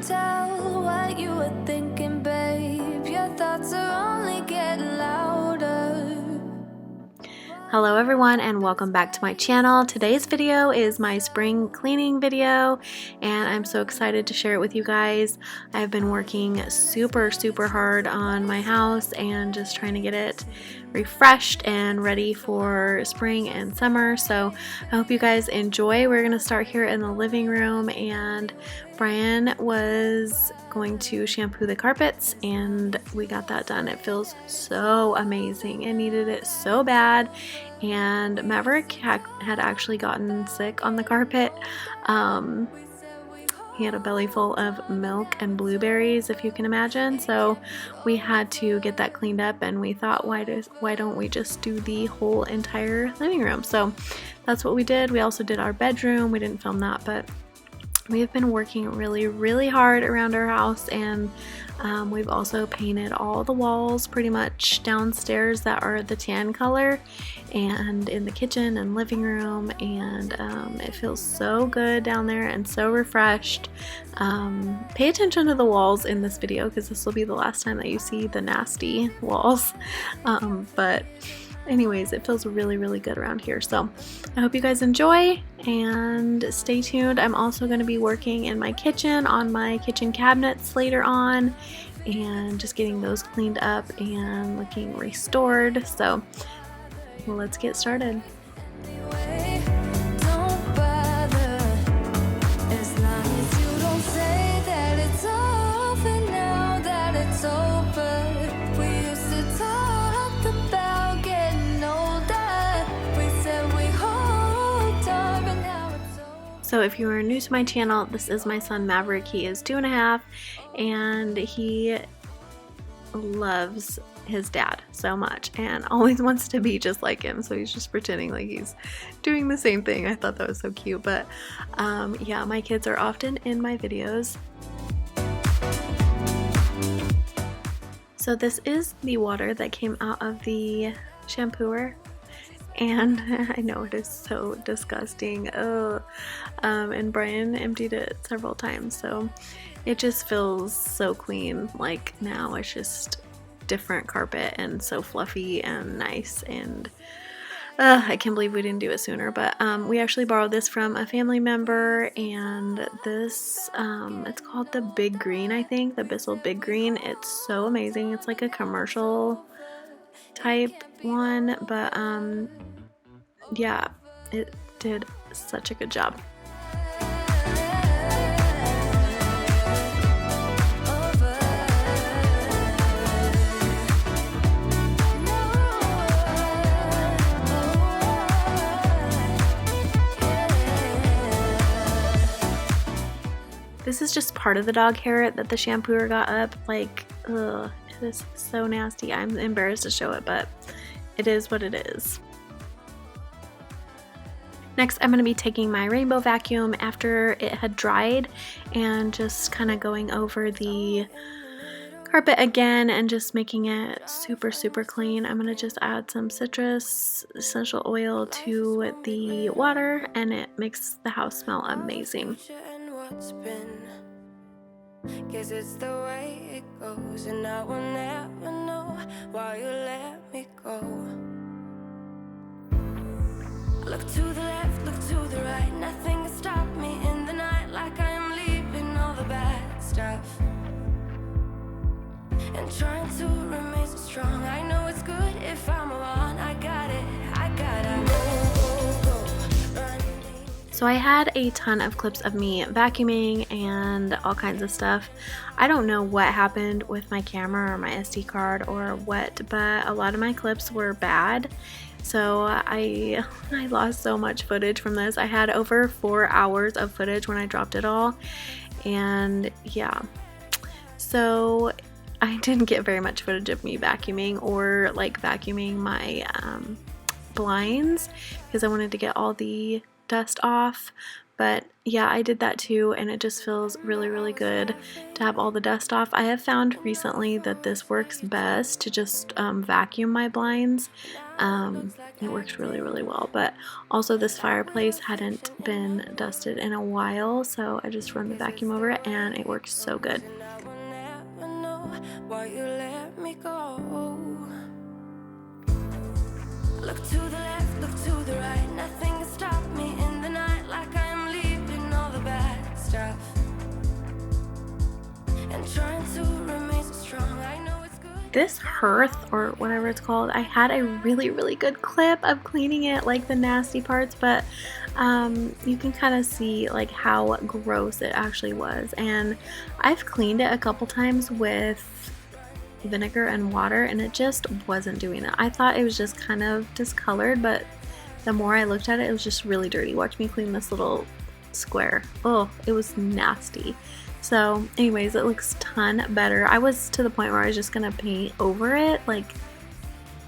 tell what you were thinking, babe. Your thoughts are only getting louder. Hello everyone and welcome back to my channel. Today's video is my spring cleaning video and I'm so excited to share it with you guys. I've been working super hard on my house and just trying to get it refreshed and ready for spring and summer, so I hope you guys enjoy. We're gonna start here in the living room, and Brian was going to shampoo the carpets and we got that done. It feels so amazing. It needed it so bad, and Maverick had actually gotten sick on the carpet. He had a belly full of milk and blueberries, if you can imagine, so we had to get that cleaned up, and we thought, why don't we just do the whole entire living room? So that's what we did. We also did our bedroom. We didn't film that, but we have been working really hard around our house, and we've also painted all the walls pretty much downstairs that are the tan color, and in the kitchen and living room, and it feels so good down there and so refreshed. Pay attention to the walls in this video because this will be the last time that you see the nasty walls, but anyways, it feels really good around here. So I hope you guys enjoy and stay tuned. I'm also going to be working in my kitchen on my kitchen cabinets later on and just getting those cleaned up and looking restored. So let's get started. So if you are new to my channel, this is my son Maverick. He is 2.5 and he loves his dad so much and always wants to be just like him, so he's just pretending like he's doing the same thing. I thought that was so cute, but yeah, my kids are often in my videos. So this is the water that came out of the shampooer, and I know it is so disgusting. And Brian emptied it several times, so it just feels so clean. Like now it's just different carpet and so fluffy and nice, and I can't believe we didn't do it sooner. But we actually borrowed this from a family member, and this it's called the Big Green, I think, the Bissell Big Green. It's so amazing. It's like a commercial type one, but yeah, it did such a good job. This is just part of the dog hair that the shampooer got up. Like, ugh, it is so nasty. I'm embarrassed to show it, but it is what it is. Next, I'm going to be taking my rainbow vacuum after it had dried and just kind of going over the carpet again and just making it super clean. I'm going to just add some citrus essential oil to the water, and it makes the house smell amazing. Guess it's the way it goes, and I will never know why you let me go. Look to the left, look to the right, nothing can stop me in the night, like I am leaving all the bad stuff and trying to remain so strong. I know it's good if I'm alone. I got it, I gotta go, run. So I had a ton of clips of me vacuuming and all kinds of stuff. I don't know what happened with my camera or my SD card or what, but a lot of my clips were bad. So I lost so much footage from this. I had over 4 hours of footage when I dropped it all, and yeah, so I didn't get very much footage of me vacuuming or like vacuuming my blinds because I wanted to get all the dust off, But yeah, I did that too, and it just feels really, really good to have all the dust off. I have found recently that this works best to just vacuum my blinds. It works really, really well. But also this fireplace hadn't been dusted in a while, so I just run the vacuum over it and it works so good. Look to the left, look to the right. Nothing can stop me in the night, like I am leaving all the bad stuff and trying to remain so strong. I know it's good. This hearth, or whatever it's called, I had a really, really good clip of cleaning it, like the nasty parts, but you can kind of see like how gross it actually was. And I've cleaned it a couple times with vinegar and water, and it just wasn't doing it. I thought it was just kind of discolored, but the more I looked at it, it was just really dirty. Watch me clean this little square. Oh, it was nasty. So anyways, it looks a ton better. I was to the point where I was just gonna paint over it, like,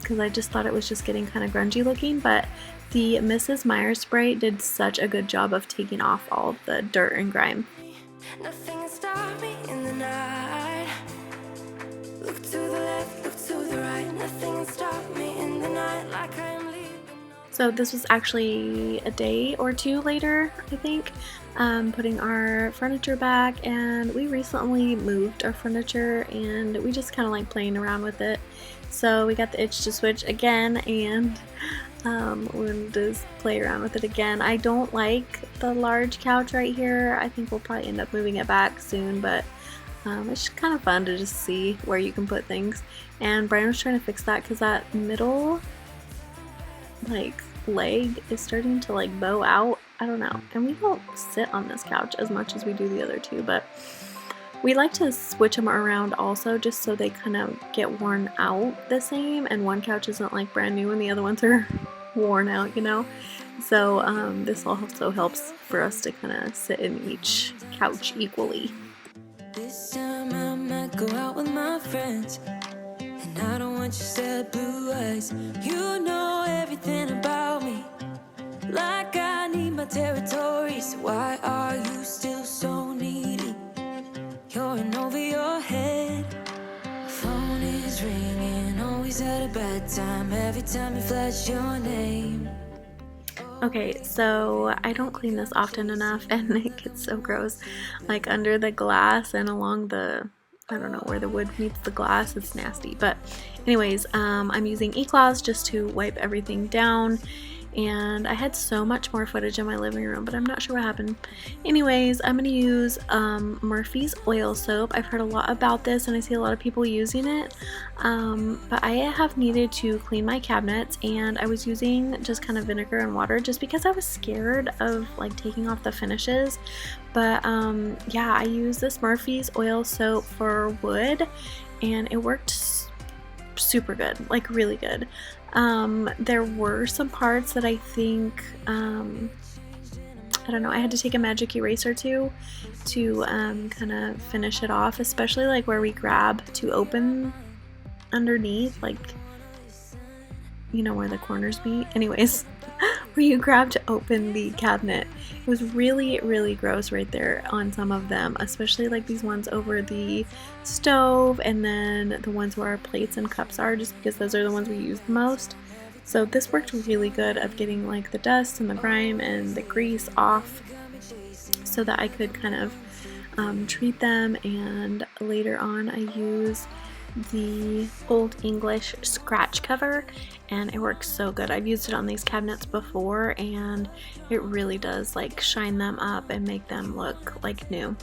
because I just thought it was just getting kind of grungy looking, but the Mrs. Meyers spray did such a good job of taking off all the dirt and grime. Nothing can stop me in the night. Look to the left, look to the right. Nothing can stop me in the night, like I am leaving. So this was actually a day or two later, I think, putting our furniture back, and we recently moved our furniture and we just kind of like playing around with it. So we got the itch to switch again, and we're gonna just play around with it again. I don't like the large couch right here. I think we'll probably end up moving it back soon, but it's just kind of fun to just see where you can put things. And Brian was trying to fix that because that middle like leg is starting to like bow out. I don't know. And we don't sit on this couch as much as we do the other two, but we like to switch them around also, just so they kind of get worn out the same, and one couch isn't like brand new and the other ones are worn out, you know. So this also helps for us to kind of sit in each couch equally. This time I might go out with my friends, and I don't want your sad blue eyes. You know everything about me, like I need my territory. So why are you still so needy? You're in over your head. Phone is ringing, always at a bad time. Every time you flash your name. Okay, so I don't clean this often enough, and it gets so gross. Like under the glass and along the, I don't know, where the wood meets the glass, it's nasty. But anyways, I'm using E-Cloths just to wipe everything down. And I had so much more footage in my living room, but I'm not sure what happened. Anyways, I'm going to use Murphy's oil soap. I've heard a lot about this and I see a lot of people using it. But I have needed to clean my cabinets, and I was using just kind of vinegar and water just because I was scared of like taking off the finishes. But yeah, I use this Murphy's oil soap for wood, and it worked super good, like really good. There were some parts that I think, I don't know, I had to take a magic eraser to kind of finish it off, especially like where we grab to open underneath, like, you know, where the corners meet. Anyways, where you grab to open the cabinet. It was really, really gross right there on some of them, especially like these ones over the stove, and then the ones where our plates and cups are, just because those are the ones we use the most. So this worked really good of getting like the dust and the grime and the grease off so that I could kind of treat them. And later on I use the Old English scratch cover, and it works so good. I've used it on these cabinets before, and it really does like shine them up and make them look like new.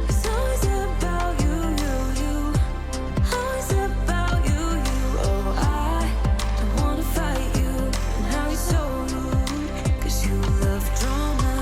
It's always about you, always about you. Oh, I don't wanna fight you, and how you're so rude, 'cause you love drama.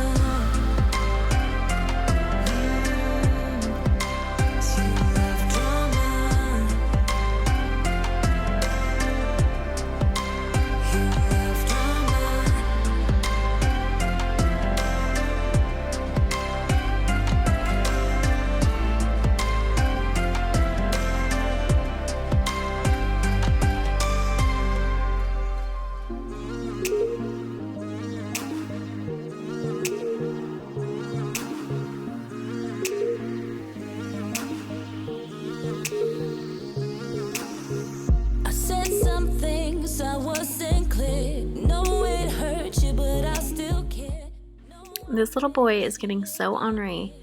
This little boy is getting so ornery,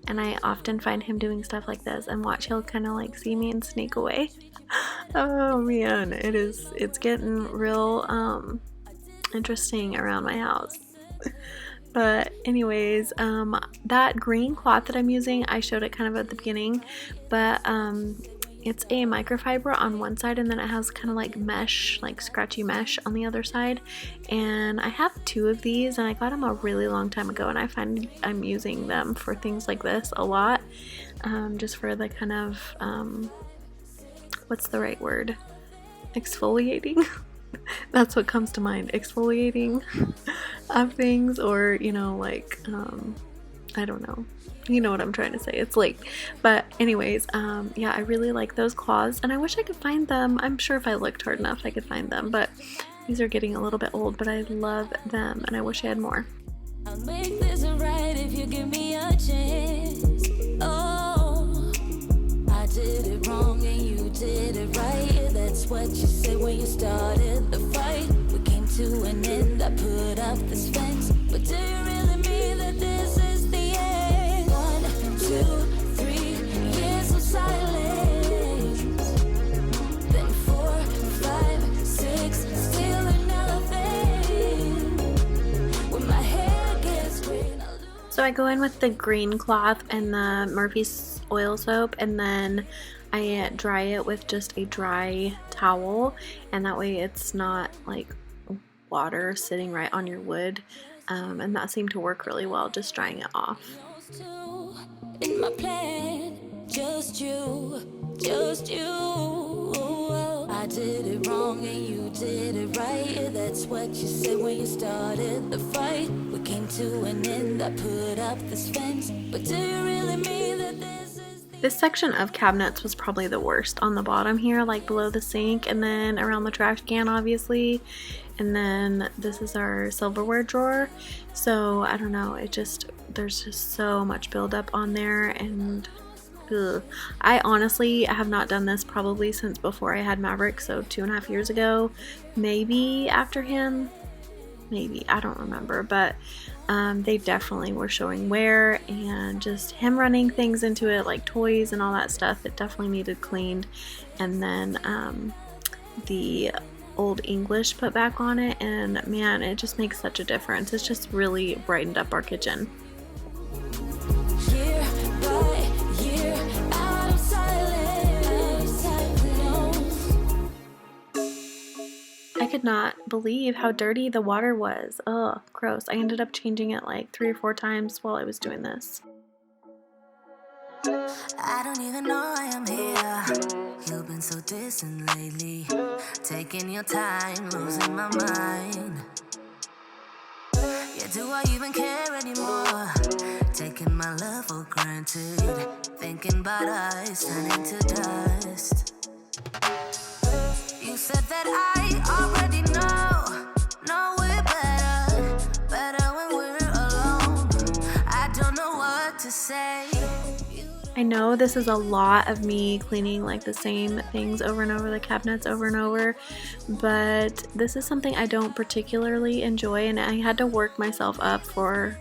and I often find him doing stuff like this, and watch, he'll kind of like see me and sneak away. Oh man, it's getting real interesting around my house. But anyways, that green cloth that I'm using, I showed it kind of at the beginning, but it's a microfiber on one side, and then it has kind of like mesh, like scratchy mesh on the other side. And I have 2 of these, and I got them a really long time ago, and I find I'm using them for things like this a lot, just for the kind of what's the right word, exfoliating. That's what comes to mind, exfoliating of things, or you know, like I don't know, you know what I'm trying to say. It's late, but anyways, yeah, I really like those cloths, and I wish I could find them. I'm sure if I looked hard enough I could find them, but these are getting a little bit old, but I love them, and I wish I had more. I'll make this right if you give me a chance. Oh, I did it wrong and you did it right. Yeah, that's what you said when you started the fight. We came to an end, I put up this fence, but do you really mean that this is the end? 1, 2, 3 years of silence, then 4, 5, 6, still nothing. When my hair gets green, So I go in with the green cloth and the Murphy's oil soap, and then I dry it with just a dry towel, and that way it's not like water sitting right on your wood, and that seemed to work really well, just drying it off. in my plan, just you. I did it wrong and you did it right. Yeah, that's what you said when you started the fight. We came to an end, I put up this fence, but do you really mean that this is the... This section of cabinets was probably the worst. On the bottom here, like below the sink, and then around the trash can obviously, and then this is our silverware drawer. So I don't know, there's just so much buildup on there, and ugh. I honestly have not done this probably since before I had Maverick, so 2.5 years ago, maybe after him, maybe, I don't remember, but they definitely were showing wear, and just him running things into it like toys and all that stuff, it definitely needed cleaned. And then the Old English put back on it, and man, it just makes such a difference. It's just really brightened up our kitchen. Year by year, out of silence. I could not believe how dirty the water was. Ugh, gross. I ended up changing it like 3 or 4 times while I was doing this. I don't even know I am here. You've been so distant lately, taking your time, losing my mind. Yeah, do I even care anymore? Taking my love for granted, thinking about us turning to dust. You said that I already know we're better when we're alone. I don't know what to say. I know this is a lot of me cleaning like the same things over and over, the cabinets over and over, but this is something I don't particularly enjoy, and I had to work myself up for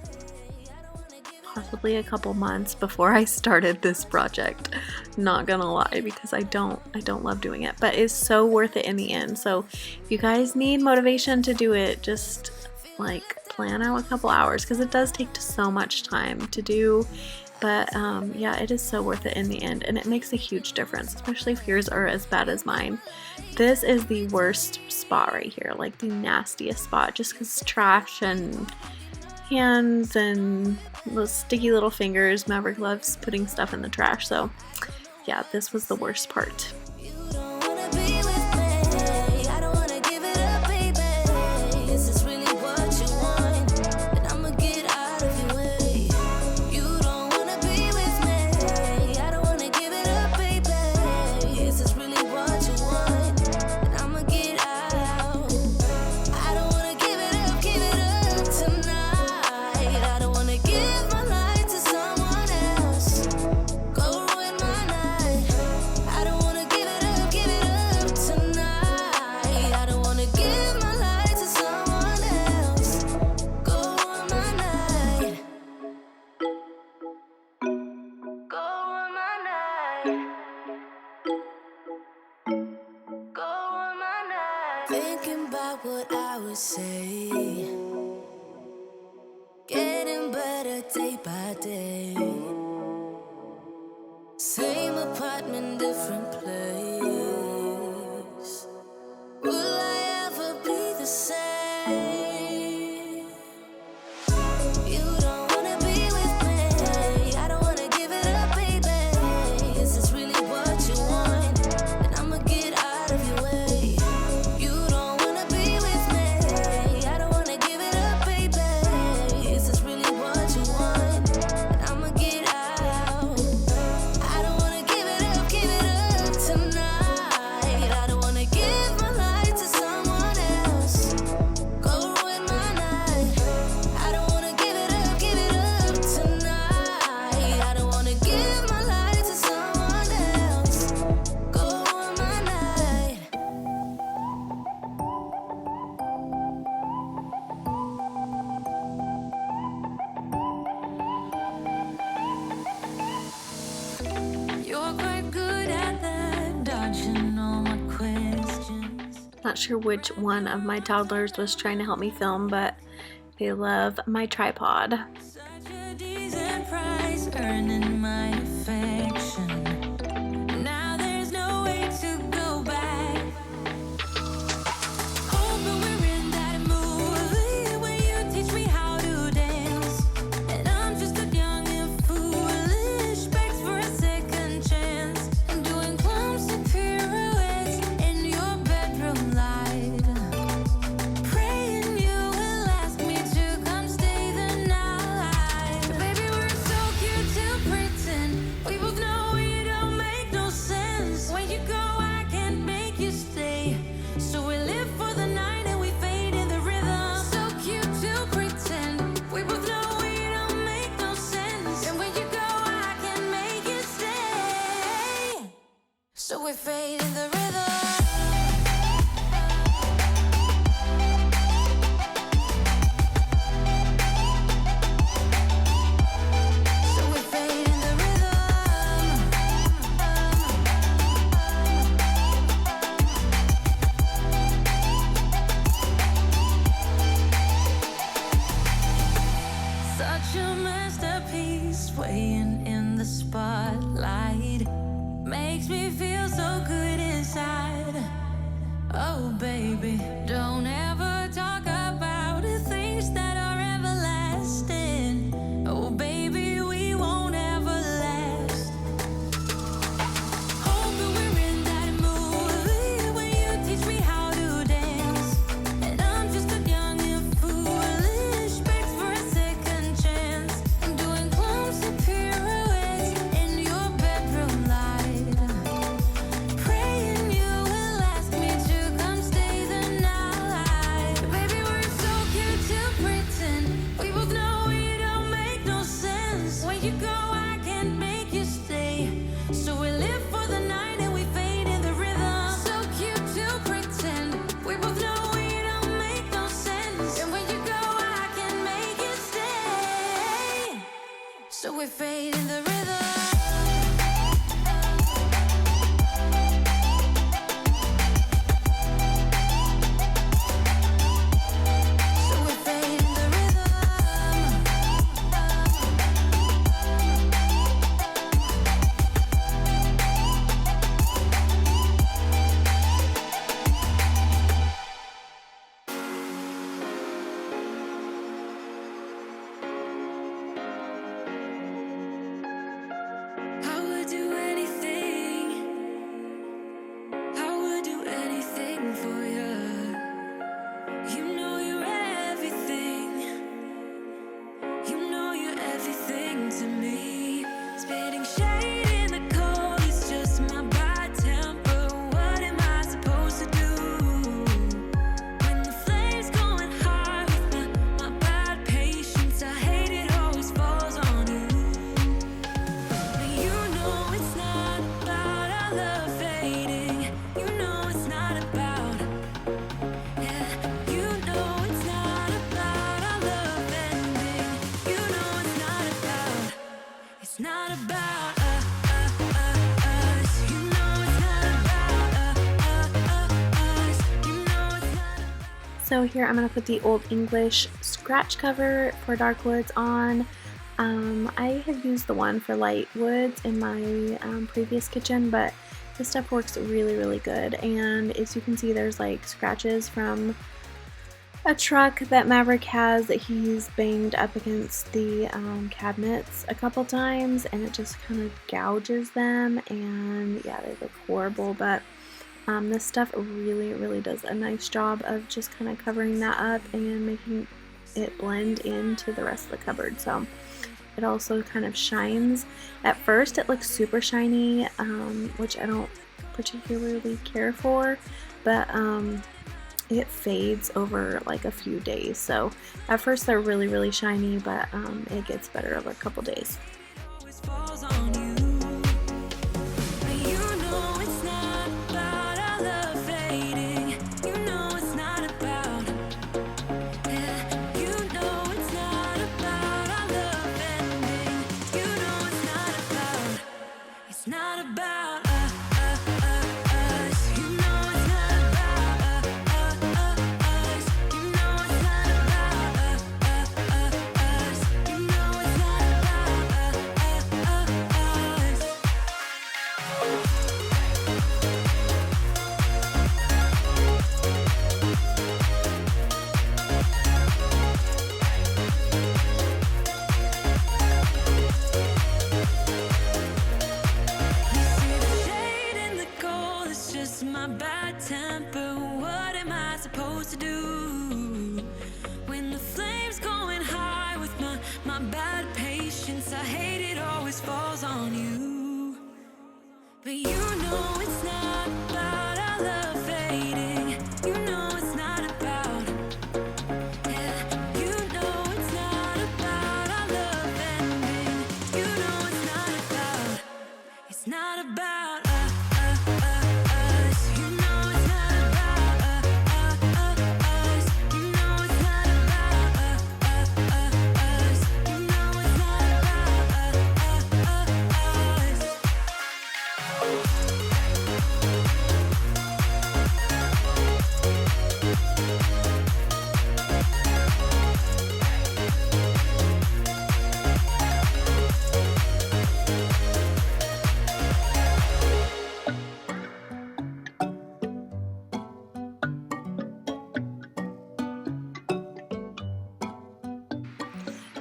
possibly a couple months before I started this project. Not gonna lie, because I don't love doing it, but it's so worth it in the end. So if you guys need motivation to do it, just like plan out a couple hours, because it does take so much time to do. But yeah, it is so worth it in the end, and it makes a huge difference, especially if yours are as bad as mine. This is the worst spot right here, like the nastiest spot, just because trash and hands and those sticky little fingers. Maverick loves putting stuff in the trash, so yeah, this was the worst part. Give would say. Getting better day by day. Same apartment, different place. Will I ever be the same? You don't wanna be with me. I don't wanna give it up, baby. Is this really what you want? And I'ma get out of your way. You don't wanna be with me. I don't wanna give it up, baby. Is this really what you want? And I'ma get out. I don't wanna give it up tonight. I don't wanna give my life to someone else. Go ruin my night. I don't wanna give it up tonight. I don't wanna give my life to someone else. Go ruin my night. You're quite good at that, dodging all my questions. Not sure which one of my toddlers was trying to help me film, but they love my tripod. Such a decent price, earning my affection. Now there's no way to go back. Hoping we're in that movie where you teach me how to dance. And I'm just a young and foolish, begs for a second chance. And doing clumsy pirouettes in your bedroom light. Praying you will ask me to come stay the night. Baby, we're so cute to pretend. We both know it don't make no sense. When you go, I can't make you stay. So we live for the night and we fade in the rhythm. So cute to pretend. We both know it don't make no sense. And when you go, I can't make you stay. So we fade in the rhythm. So we fade in the rhythm. Such a masterpiece, weighing in the spotlight. Makes me feel so good inside. Oh, baby, don't ever talk about things that are everlasting. Oh, baby, we won't ever last. Hoping we're in that movie where you teach me how to dance. And I'm just a young and foolish, begs for a second chance. I'm doing clumsy pirouettes in your bedroom light. Praying you will ask me to come stay the night. Baby, we're so cute to pretend. We both know it don't make no sense. When you go, I can't make you stay. So we live for the night and we fade in the rhythm. So cute to pretend. We both know it don't make no sense. And when you go, I can't make you stay. So we fade in the rhythm. So we fade in the rhythm. So here I'm going to put the Old English scratch cover for dark woods on. I have used the one for light woods in my previous kitchen, but this stuff works really good. And as you can see, there's like scratches from a truck that Maverick has that he's banged up against the cabinets a couple times, and it just kind of gouges them, and yeah, they look horrible. But this stuff really does a nice job of just kind of covering that up and making it blend into the rest of the cupboard. So it also kind of shines. At first it looks super shiny, which I don't particularly care for, but it fades over like a few days. So at first they're really shiny, but it gets better over a couple days.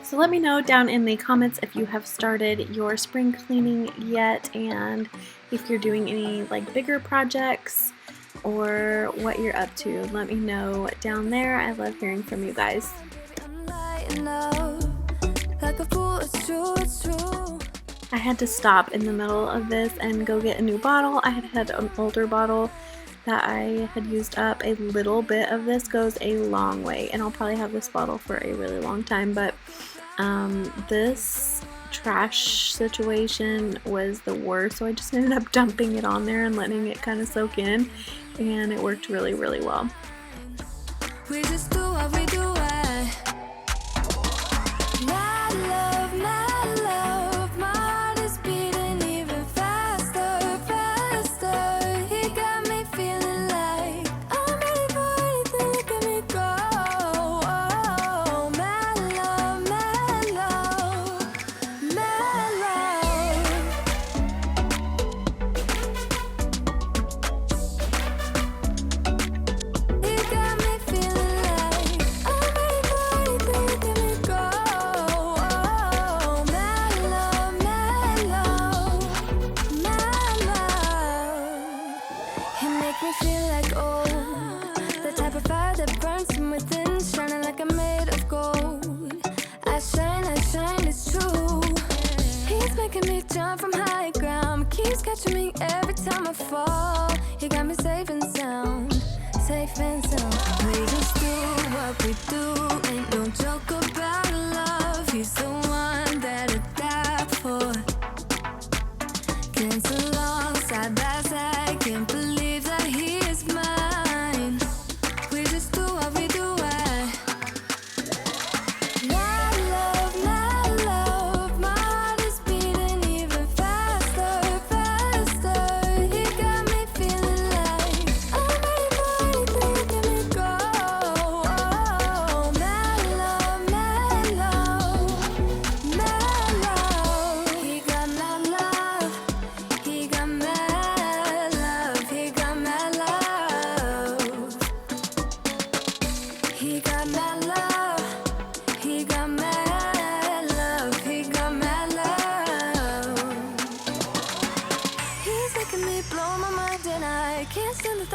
So let me know down in the comments if you have started your spring cleaning yet, and if you're doing any like bigger projects or what you're up to. Let me know down there. I love hearing from you guys. I had to stop in the middle of this and go get a new bottle. I had an older bottle that I had used up. A little bit of this goes a long way, and I'll probably have this bottle for a really long time, but this trash situation was the worst, so I just ended up dumping it on there and letting it kind of soak in, and it worked really well. We just do what we do. Catching me every time I fall. You got me safe and sound, safe and sound. We just do what we do. Ain't no joke about love. He's the one that I die for. Can't so long, side by side. Can't believe that he is mine. We just do what we do.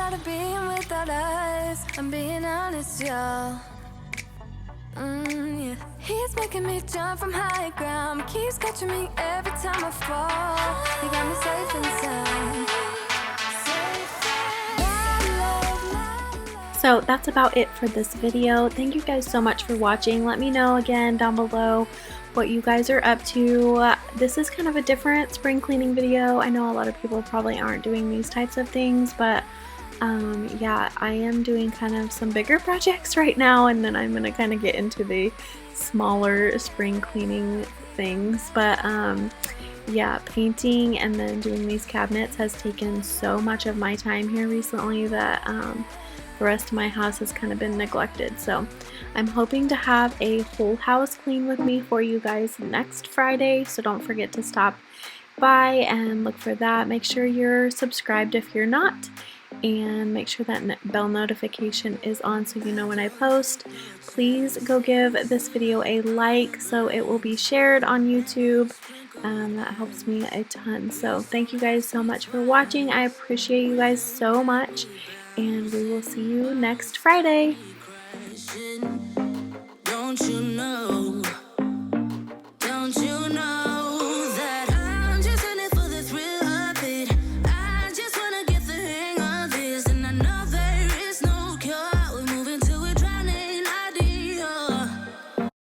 tired of being without eyes. I'm being honest, y'all. Yeah. He's making me jump from high ground. Keeps catching me every time I fall. He got me safe and sound. So that's about it for this video. Thank you guys so much for watching. Let me know again down below what you guys are up to. This is kind of a different spring cleaning video. I know a lot of people probably aren't doing these types of things, but yeah, I am doing kind of some bigger projects right now, and then I'm gonna kind of get into the smaller spring cleaning things. But yeah, painting and then doing these cabinets has taken so much of my time here recently that the rest of my house has kind of been neglected. So I'm hoping to have a whole house clean with me for you guys next Friday, so don't forget to stop by and look for that. Make sure you're subscribed if you're not, and make sure that bell notification is on so you know when I post. Please go give this video a like so it will be shared on YouTube. That helps me a ton. So thank you guys so much for watching. I appreciate you guys so much, and we will see you next Friday. Don't you know